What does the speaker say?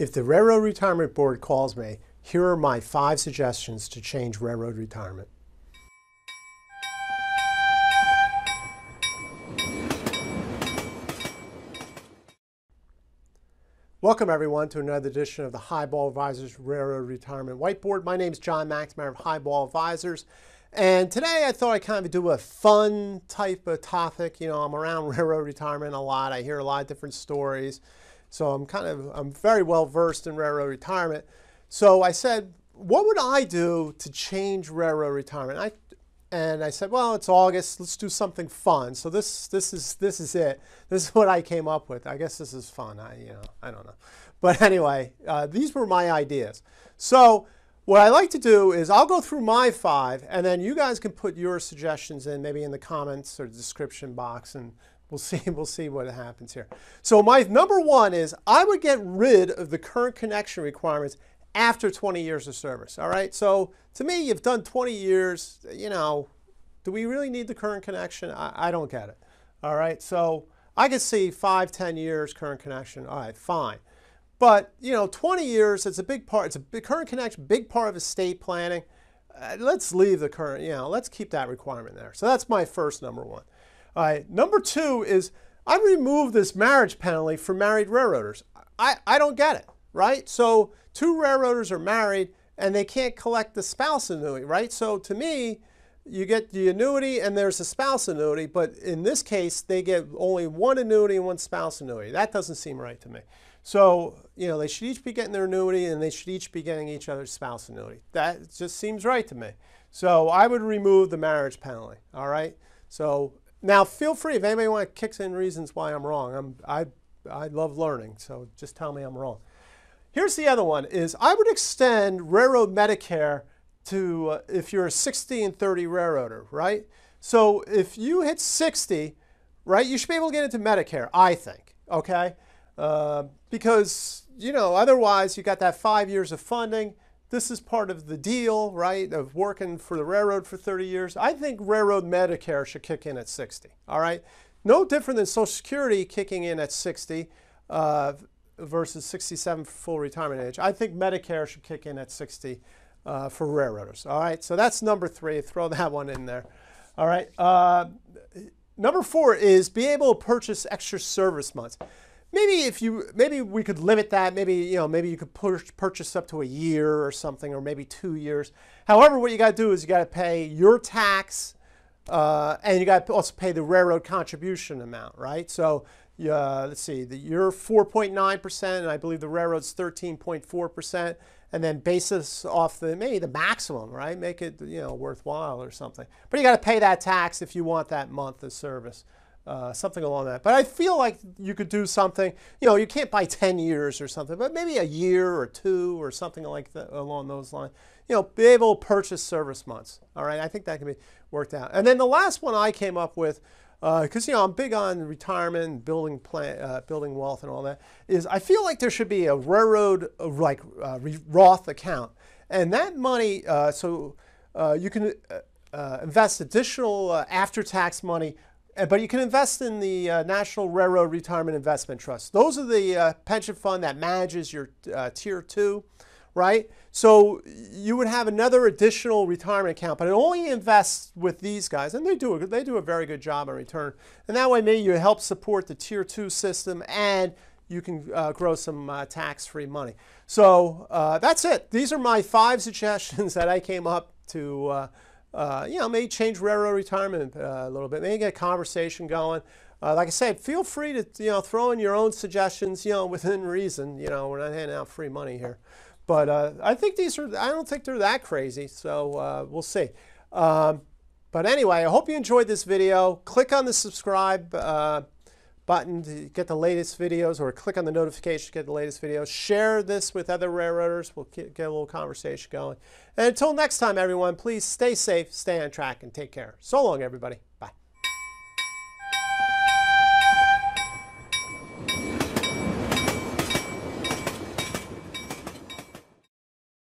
If the Railroad Retirement Board calls me, here are my 5 suggestions to change railroad retirement. Welcome everyone to another edition of the Highball Advisors Railroad Retirement Whiteboard. My name is John McNamara of Highball Advisors. And today I thought I'd kind of do a fun type of topic. You know, I'm around railroad retirement a lot. I hear a lot of different stories. So I'm very well versed in railroad retirement. So I said, what would I do to change railroad retirement? And I said, well, it's August. Let's do something fun. So this is it. This is what I came up with. I guess this is fun. I don't know. But anyway, these were my ideas. So what I like to do is I'll go through my 5, and then you guys can put your suggestions in, maybe in the comments or description box, and we'll see what happens here. So my number 1 is I would get rid of the current connection requirements after 20 years of service. All right. So to me, you've done 20 years. You know, do we really need the current connection? I don't get it. All right. So I could see 5, 10 years current connection. All right, fine. But you know, 20 years, it's a big part. It's a big current connection, big part of estate planning. Let's leave the current. You know, let's keep that requirement there. So that's my first number 1. All right. Number 2 is I remove this marriage penalty for married railroaders. I don't get it. Right. So 2 railroaders are married and they can't collect the spouse annuity, right? So to me, you get the annuity and there's a spouse annuity, but in this case, they get only 1 annuity and 1 spouse annuity. That doesn't seem right to me. So, you know, they should each be getting their annuity and they should each be getting each other's spouse annuity. That just seems right to me. So I would remove the marriage penalty, all right? So now feel free, if anybody wants to kick in reasons why I'm wrong, I love learning, so just tell me I'm wrong. Here's the other one, is I would extend railroad Medicare to if you're a 60 and 30 railroader, right? So if you hit 60, right, you should be able to get into Medicare, I think, okay? Because, you know, otherwise you got that 5 years of funding. This is part of the deal, right, of working for the railroad for 30 years. I think railroad Medicare should kick in at 60, all right? No different than Social Security kicking in at 60, versus 67 for full retirement age. I think Medicare should kick in at 60 for railroaders. All right, so that's number 3. Throw that one in there. All right. Number 4 is be able to purchase extra service months. Maybe we could limit that. Maybe you could purchase up to a year or something, or maybe 2 years. However, what you got to do is you got to pay your tax, and you got to also pay the railroad contribution amount, right? So let's see, you're 4.9%, and I believe the railroad's 13.4%, and then basis off maybe the maximum, right? Make it, you know, worthwhile or something. But you got to pay that tax if you want that month of service, something along that. But I feel like you could do something. You know, you can't buy 10 years or something, but maybe a year or 2 or something like that along those lines. You know, be able to purchase service months. All right, I think that can be worked out. And then the last one I came up with, because you know I'm big on retirement and building wealth and all that, is I feel like there should be a railroad Roth account, and that money, you can invest additional after-tax money, but you can invest in the National Railroad Retirement Investment Trust. Those are the pension fund that manages your Tier 2. Right? So you would have another additional retirement account, but it only invests with these guys, and they do a very good job on return. And that way, maybe you help support the Tier 2 system, and you can grow some tax-free money. So that's it. These are my 5 suggestions that I came up to, you know, maybe change railroad retirement a little bit, maybe get a conversation going. Like I said, feel free to, you know, throw in your own suggestions, you know, within reason. You know, we're not handing out free money here. But I think I don't think they're that crazy, so we'll see. But anyway, I hope you enjoyed this video. Click on the subscribe button to get the latest videos, or click on the notification to get the latest videos. Share this with other railroaders. We'll get a little conversation going. And until next time, everyone, please stay safe, stay on track, and take care. So long, everybody.